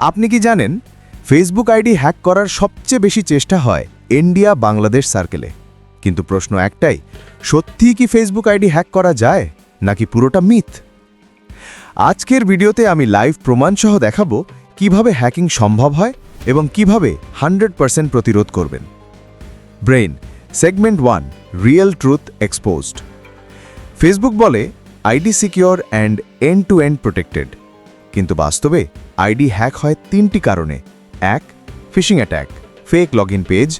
আপনি কি জানেন ফেসবুক আইডি হ্যাক করার সবচেয়ে বেশি চেষ্টা হয় ইন্ডিয়া বাংলাদেশ সার্কেলে, কিন্তু প্রশ্ন একটাই, সত্যিই কি ফেসবুক আইডি হ্যাক করা যায় নাকি পুরোটা মিথ? আজকের ভিডিওতে আমি লাইভ প্রমাণসহ দেখাবো কিভাবে হ্যাকিং সম্ভব হয় এবং কিভাবে 100% প্রতিরোধ করবেন। Brain segment 1, real truth exposed. Facebook বলে ID secure and end to end protected, কিন্তু বাস্তবে আইডি হ্যাক হয় 3টি কারণে। 1, phishing attack, fake login page.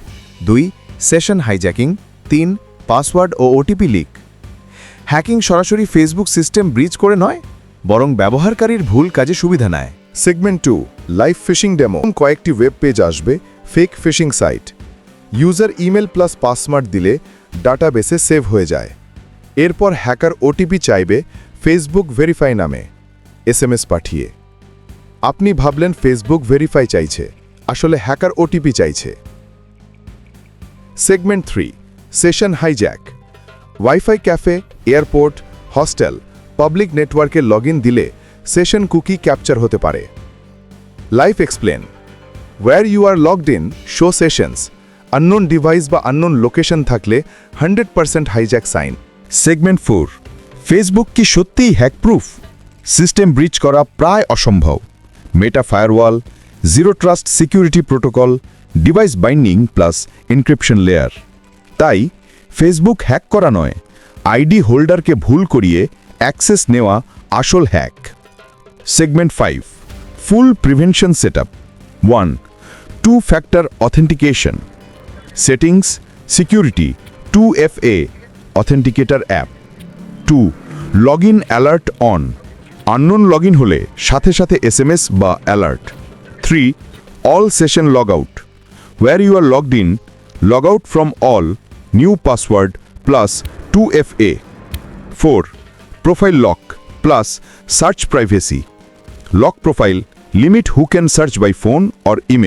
2, session hijacking. 3, password ও ওটিপি লিক। হ্যাকিং সরাসরি ফেসবুক সিস্টেম ব্রিচ করে নয়, বরং ব্যবহারকারীর ভুল কাজে সুবিধা নেয়। Segment 2, live phishing demo. কয়েকটি ওয়েব পেজ আসবে, fake phishing site. User email plus password দিলে ডাটাবেসে সেভ হয়ে যায়। এরপর হ্যাকার ওটিপি চাইবে ফেসবুক ভেরিফাই নামে এসএমএস পাঠিয়ে। আপনি ভাবলেন ফেসবুক ভেরিফাই চাইছে, আসলে হ্যাকার ওটিপি চাইছে। Segment 3, session hijack. Wifi cafe, airport, hostel, public নেটওয়ার্কে লগইন দিলে সেশন কুকি ক্যাপচার হতে পারে। Live explain, where you are logged in show sessions. Unknown device বা আননোন লোকেশন থাকলে 100% হাইজ্যাক সাইন। সেগমেন্ট 4, ফেসবুক কি সত্যিই হ্যাকপ্রুফ? System ব্রিচ করা প্রায় অসম্ভব। Meta firewall, zero trust security protocol, device binding plus encryption layer. তাই ফেসবুক হ্যাক করা নয়, আইডি হোল্ডারকে ভুল করিয়ে অ্যাক্সেস নেওয়া আসল hack. Segment 5, full prevention setup. 1, 2-factor authentication. Settings, security, 2FA authenticator app. 2, login alert on. Unknown login হলে সাথে সাথে SMS বা alert. 3, all session logout. Where you are logged in, log out from all, new password plus 2FA. 4, profile lock plus search privacy. Lock profile, limit who can search by phone or email.